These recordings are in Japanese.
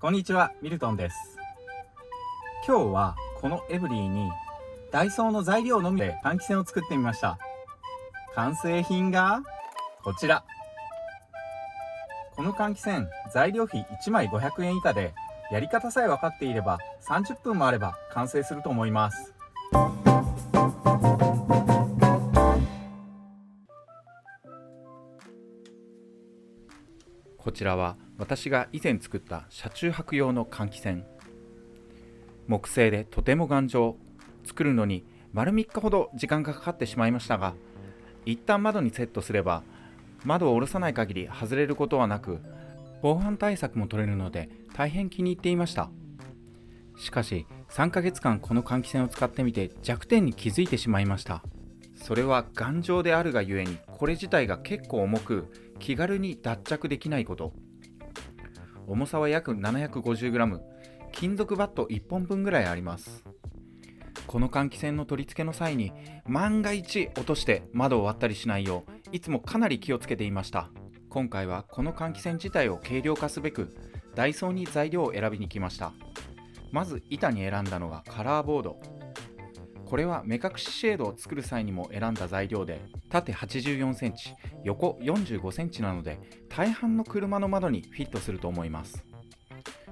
こんにちは、ミルトンです。今日はこのエブリィにダイソーの材料のみで換気扇を作ってみました。完成品がこちら。この換気扇、材料費1枚500円以下で、やり方さえ分かっていれば30分もあれば完成すると思います。こちらは私が以前作った車中泊用の換気扇。木製でとても頑丈。作るのに丸3日ほど時間がかかってしまいましたが、一旦窓にセットすれば窓を下ろさない限り外れることはなく、防犯対策も取れるので大変気に入っていました。しかし3ヶ月間この換気扇を使ってみて弱点に気づいてしまいました。それは頑丈であるがゆえに、これ自体が結構重く気軽に脱着できないこと。重さは約 750g、 金属バット1本分ぐらいあります。この換気扇の取り付けの際に万が一落として窓を割ったりしないよう、いつもかなり気をつけていました。今回はこの換気扇自体を軽量化すべくダイソーに材料を選びに来ました。まず板に選んだのがカラーボード。これは目隠しシェードを作る際にも選んだ材料で、縦84センチ、横45センチなので大半の車の窓にフィットすると思います。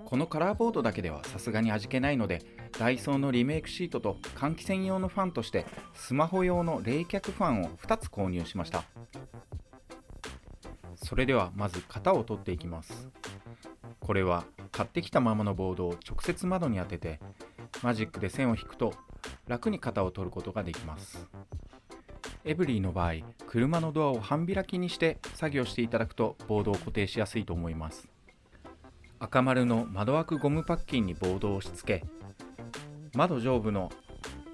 このカラーボードだけではさすがに味気ないので、ダイソーのリメイクシートと換気扇用のファンとしてスマホ用の冷却ファンを2つ購入しました。それではまず型を取っていきます。これは買ってきたままのボードを直接窓に当ててマジックで線を引くと楽に型を取ることができます。エブリィの場合、車のドアを半開きにして作業していただくとボードを固定しやすいと思います。赤丸の窓枠ゴムパッキンにボードを押し付け、窓上部の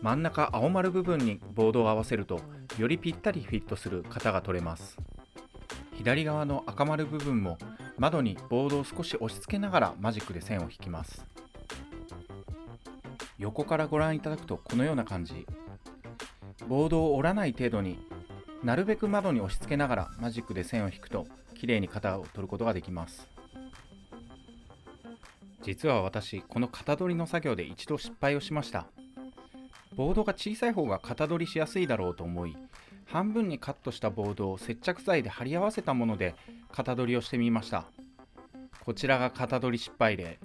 真ん中青丸部分にボードを合わせるとよりぴったりフィットする型が取れます。左側の赤丸部分も窓にボードを少し押し付けながらマジックで線を引きます。横からご覧いただくとこのような感じ。ボードを折らない程度になるべく窓に押し付けながらマジックで線を引くときれいに型を取ることができます。実は私、この型取りの作業で一度失敗をしました。ボードが小さい方が型取りしやすいだろうと思い、半分にカットしたボードを接着剤で貼り合わせたもので型取りをしてみました。こちらが型取り失敗例。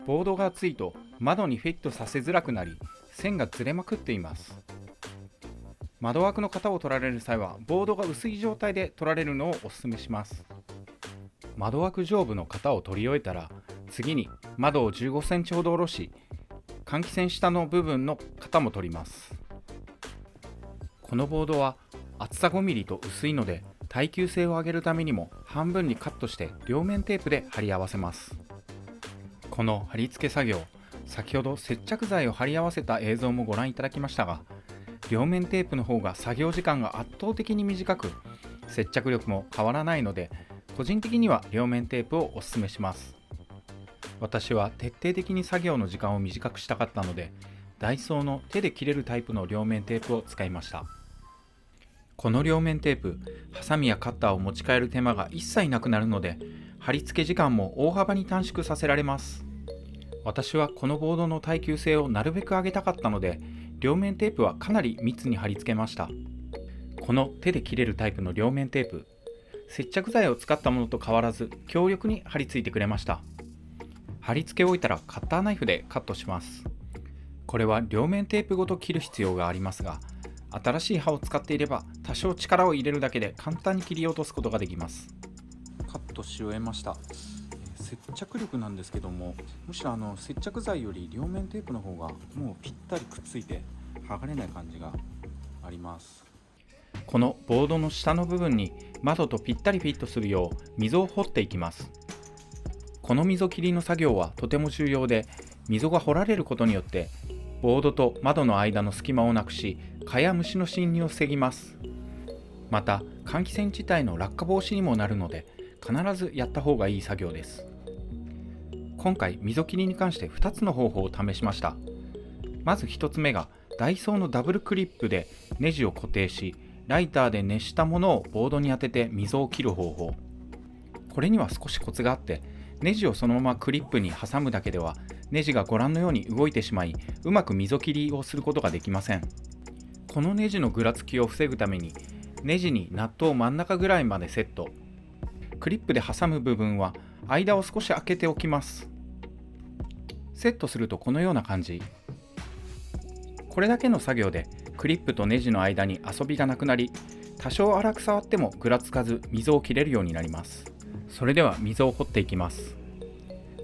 ボードが厚いと窓にフィットさせづらくなり、線がずれまくっています。窓枠の型を取られる際はボードが薄い状態で取られるのをお勧めします。窓枠上部の型を取り終えたら、次に窓を15センチほど下ろし、換気扇下の部分の型も取ります。このボードは厚さ5ミリと薄いので、耐久性を上げるためにも半分にカットして両面テープで貼り合わせます。この貼り付け作業、先ほど接着剤を貼り合わせた映像もご覧いただきましたが、両面テープの方が作業時間が圧倒的に短く、接着力も変わらないので、個人的には両面テープをお勧めします。私は徹底的に作業の時間を短くしたかったので、ダイソーの手で切れるタイプの両面テープを使いました。この両面テープ、ハサミやカッターを持ち帰る手間が一切なくなるので、貼り付け時間も大幅に短縮させられます。私はこのボードの耐久性をなるべく上げたかったので、両面テープはかなり密に貼り付けました。この手で切れるタイプの両面テープ、接着剤を使ったものと変わらず強力に貼り付いてくれました。貼り付けを終えたらカッターナイフでカットします。これは両面テープごと切る必要がありますが、新しい刃を使っていれば多少力を入れるだけで簡単に切り落とすことができます。カットし終えました。接着力なんですけども、むしろ接着剤より両面テープの方がもうぴったりくっついて剥がれない感じがあります。このボードの下の部分に窓とぴったりフィットするよう溝を掘っていきます。この溝切りの作業はとても重要で、溝が掘られることによってボードと窓の間の隙間をなくし、蚊や虫の侵入を防ぎます。また換気扇自体の落下防止にもなるので、必ずやった方がいい作業です。今回溝切りに関して2つの方法を試しました。まず1つ目がダイソーのダブルクリップでネジを固定し、ライターで熱したものをボードに当てて溝を切る方法。これには少しコツがあって、ネジをそのままクリップに挟むだけではネジがご覧のように動いてしまい、うまく溝切りをすることができません。このネジのぐらつきを防ぐために、ネジにナットを真ん中ぐらいまでセット。クリップで挟む部分は間を少し開けておきます。セットするとこのような感じ。これだけの作業でクリップとネジの間に遊びがなくなり、多少粗く触ってもぐらつかず溝を切れるようになります。それでは溝を掘っていきます。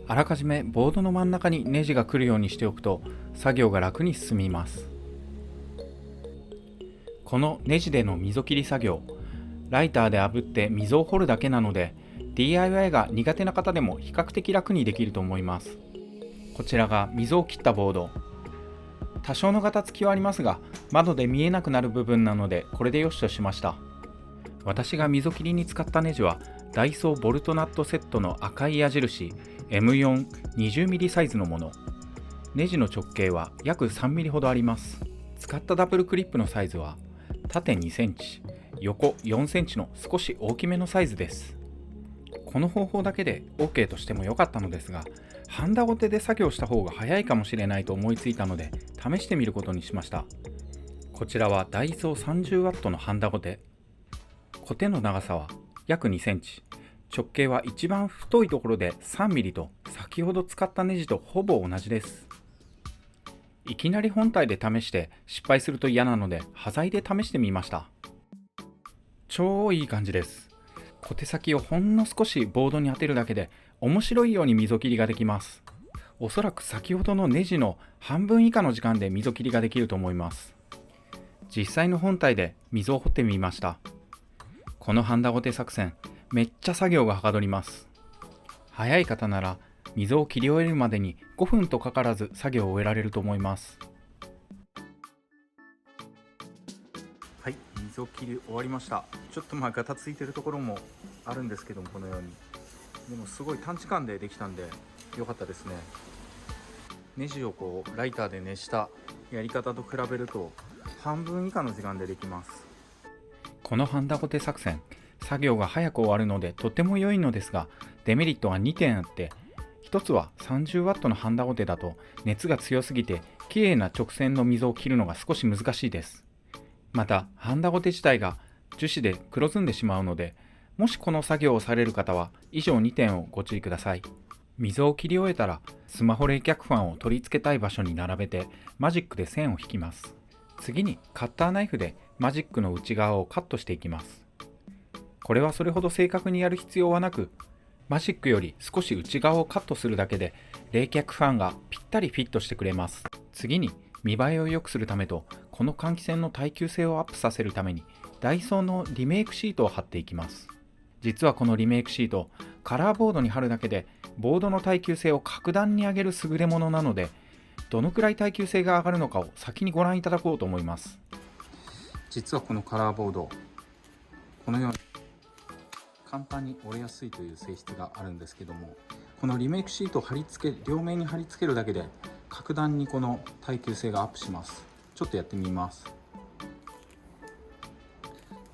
あらかじめボードの真ん中にネジが来るようにしておくと作業が楽に進みます。このネジでの溝切り作業、ライターで炙って溝を掘るだけなので DIY が苦手な方でも比較的楽にできると思います。こちらが溝を切ったボード。多少のガタつきはありますが、窓で見えなくなる部分なのでこれでよしとしました。私が溝切りに使ったネジはダイソーボルトナットセットの赤い矢印 M420mm サイズのもの。ネジの直径は約 3mm ほどあります。使ったダブルクリップのサイズは縦 2cm、横 4cm の少し大きめのサイズです。この方法だけで OK としても良かったのですが、ハンダゴテで作業した方が早いかもしれないと思いついたので試してみることにしました。こちらはダイソー 30W のハンダゴテ。コテの長さは約 2cm、直径は一番太いところで 3mm と先ほど使ったネジとほぼ同じです。いきなり本体で試して失敗すると嫌なので端材で試してみました。超いい感じです。小手先をほんの少しボードに当てるだけで面白いように溝切りができます。おそらく先ほどのネジの半分以下の時間で溝切りができると思います。実際の本体で溝を掘ってみました。このハンダゴテ作戦、めっちゃ作業がはかどります。早い方なら溝を切り終えるまでに5分とかからず作業を終えられると思います。はい、溝切り終わりました。ちょっとガタついてるところもあるんですけども、このようにでもすごい短時間でできたんで良かったですね。ネジをライターで熱したやり方と比べると半分以下の時間でできます。このハンダゴテ作戦、作業が早く終わるのでとても良いのですが、デメリットが2点あって、1つは 30W のハンダゴテだと熱が強すぎて綺麗な直線の溝を切るのが少し難しいです。またハンダゴテ自体が樹脂で黒ずんでしまうので、もしこの作業をされる方は以上2点をご注意ください。溝を切り終えたらスマホ冷却ファンを取り付けたい場所に並べてマジックで線を引きます。次にカッターナイフでマジックの内側をカットしていきます。これはそれほど正確にやる必要はなく、マジックより少し内側をカットするだけで冷却ファンがぴったりフィットしてくれます。次に見栄えを良くするためと、この換気扇の耐久性をアップさせるためにダイソーのリメイクシートを貼っていきます。実はこのリメイクシート、カラーボードに貼るだけでボードの耐久性を格段に上げる優れものなので、どのくらい耐久性が上がるのかを先にご覧いただこうと思います。実はこのカラーボード、このように簡単に折れやすいという性質があるんですけども、このリメイクシートを両面に貼り付けるだけで格段にこの耐久性がアップします。ちょっとやってみます。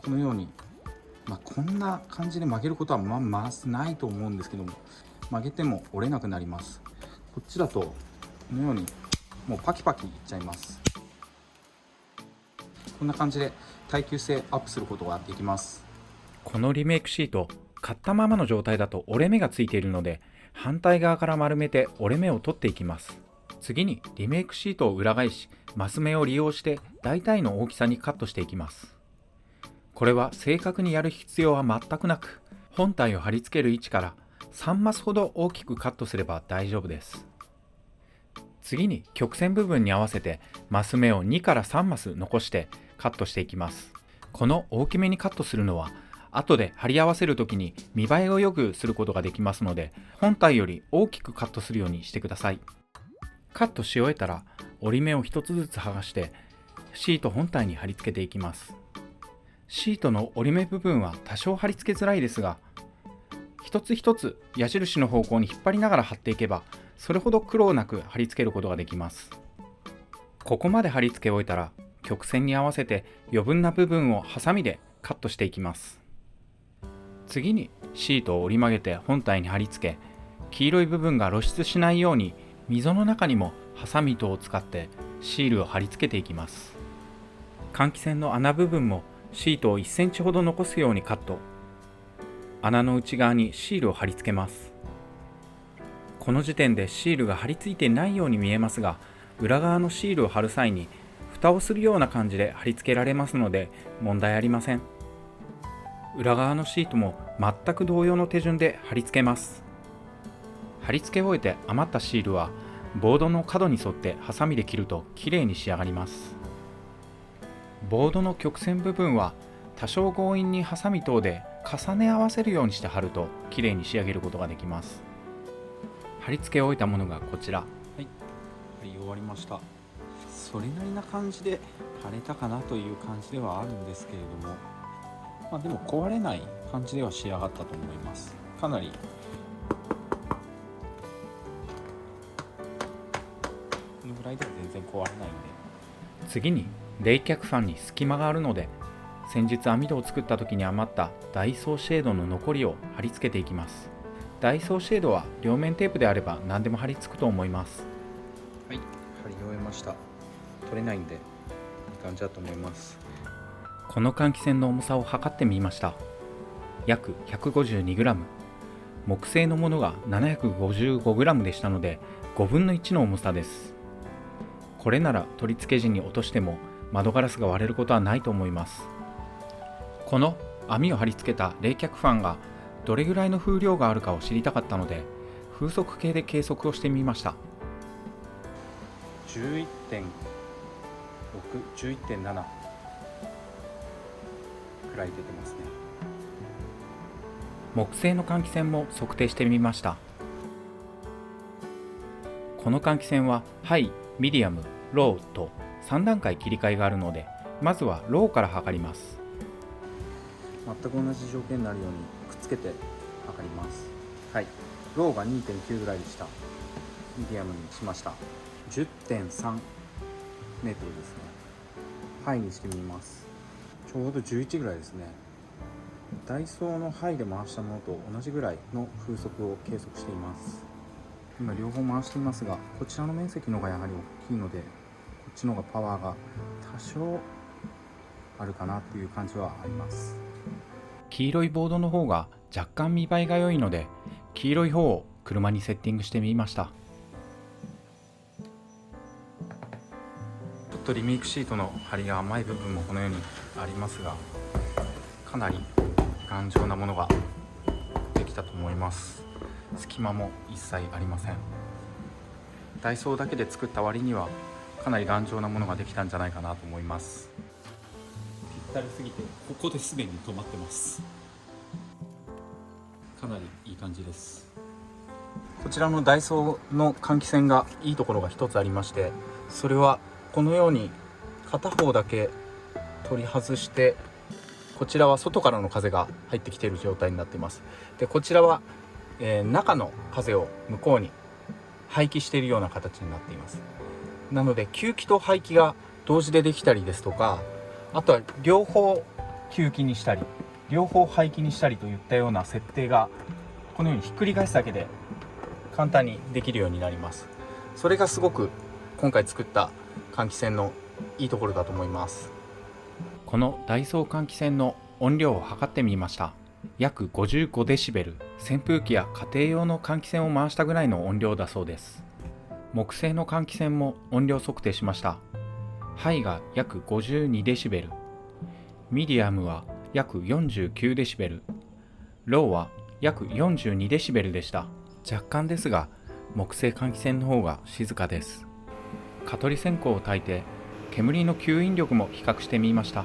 このように、こんな感じで曲げることはまずないと思うんですけども、曲げても折れなくなります。こっちだとこのようにもうパキパキいっちゃいます。こんな感じで耐久性アップすることができます。このリメイクシート、買ったままの状態だと折れ目がついているので、反対側から丸めて折れ目を取っていきます。次にリメイクシートを裏返し、マス目を利用して大体の大きさにカットしていきます。これは正確にやる必要は全くなく、本体を貼り付ける位置から3マスほど大きくカットすれば大丈夫です。次に曲線部分に合わせてマス目を2から3マス残してカットしていきます。この大きめにカットするのは後で貼り合わせるときに見栄えを良くすることができますので、本体より大きくカットするようにしてください。カットし終えたら折り目を1つずつ剥がしてシート本体に貼り付けていきます。シートの折り目部分は多少貼り付けづらいですが、一つ一つ矢印の方向に引っ張りながら貼っていけばそれほど苦労なく貼り付けることができます。ここまで貼り付け終えたら曲線に合わせて余分な部分をハサミでカットしていきます。次にシートを折り曲げて本体に貼り付け、黄色い部分が露出しないように溝の中にもハサミ等を使ってシールを貼り付けていきます。換気扇の穴部分もシートを1センチほど残すようにカット。穴の内側にシールを貼り付けます。この時点でシールが貼り付いてないように見えますが、裏側のシールを貼る際に蓋をするような感じで貼り付けられますので問題ありません。裏側のシートも全く同様の手順で貼り付けます。貼り付け終えて余ったシールはボードの角に沿ってハサミで切るときれいに仕上がります。ボードの曲線部分は多少強引にハサミ等で重ね合わせるようにして貼るときれいに仕上げることができます。貼り付け終えたものがこちら。はい、貼り終わりました。それなりな感じで貼れたかなという感じではあるんですけれども、でも壊れない感じでは仕上がったと思います。かなりこのぐらいでは全然壊れないんで。次に冷却ファンに隙間があるので、先日網戸を作った時に余ったダイソーシェードの残りを貼り付けていきます。ダイソーシェードは両面テープであれば何でも貼り付くと思います。はい、貼り終えました。取れないんでいい感じだと思います。この換気扇の重さを測ってみました。約 152g、 木製のものが 755g でしたので5分の1の重さです。これなら取り付け時に落としても窓ガラスが割れることはないと思います。この網を貼り付けた冷却ファンがどれぐらいの風量があるかを知りたかったので風速計で計測をしてみました。 11.6、11.7 くらい出てますね。木製の換気扇も測定してみました。この換気扇はハイ、ミディアム、ローと3段階切り替えがあるので、まずはローから測ります。全く同じ条件になるようにくっつけて測ります。はい、ローが 2.9 ぐらいでした。ミディアムにしました。 10.3 メートルですね。ハイにしてみます。ちょうど11ぐらいですね。ダイソーのハイで回したものと同じぐらいの風速を計測しています。今両方回していますが、こちらの面積の方がやはり大きいので、こっちの方がパワーが多少あるかなっていう感じはあります。黄色いボードの方が若干見栄えが良いので、黄色い方を車にセッティングしてみました。ちょっとリメイクシートの張りが甘い部分もこのようにありますが、かなり頑丈なものができたと思います。隙間も一切ありません。ダイソーだけで作った割にはかなり頑丈なものができたんじゃないかなと思います。ぴったりすぎてここですでに止まってます。かなりいい感じです。こちらのダイソーの換気扇がいいところが一つありまして、それはこのように片方だけ取り外して、こちらは外からの風が入ってきている状態になっています。でこちらは中の風を向こうに排気しているような形になっています。なので吸気と排気が同時でできたりですとか、あとは両方吸気にしたり両方排気にしたりといったような設定がこのようにひっくり返すだけで簡単にできるようになります。それがすごく今回作った換気扇のいいところだと思います。このダイソー換気扇の音量を測ってみました。約55デシベル、扇風機や家庭用の換気扇を回したぐらいの音量だそうです。木製の換気扇も音量測定しました。ハイが約52デシベル、ミディアムは約49デシベル、ローは約42デシベルでした。若干ですが木製換気扇の方が静かです。蚊取り線香を焚いて煙の吸引力も比較してみました。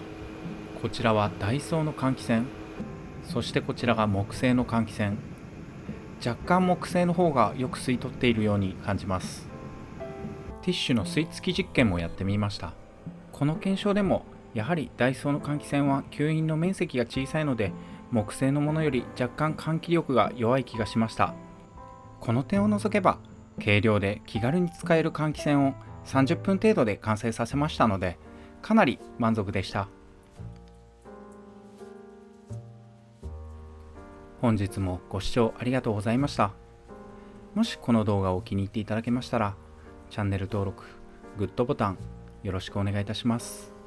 こちらはダイソーの換気扇、そしてこちらが木製の換気扇。若干木製の方がよく吸い取っているように感じます。ティッシュの吸い付き実験もやってみました。この検証でもやはりダイソーの換気扇は吸引の面積が小さいので木製のものより若干換気力が弱い気がしました。この点を除けば軽量で気軽に使える換気扇を30分程度で完成させましたので、かなり満足でした。本日もご視聴ありがとうございました。もしこの動画を気に入っていただけましたら、チャンネル登録、グッドボタンよろしくお願いいたします。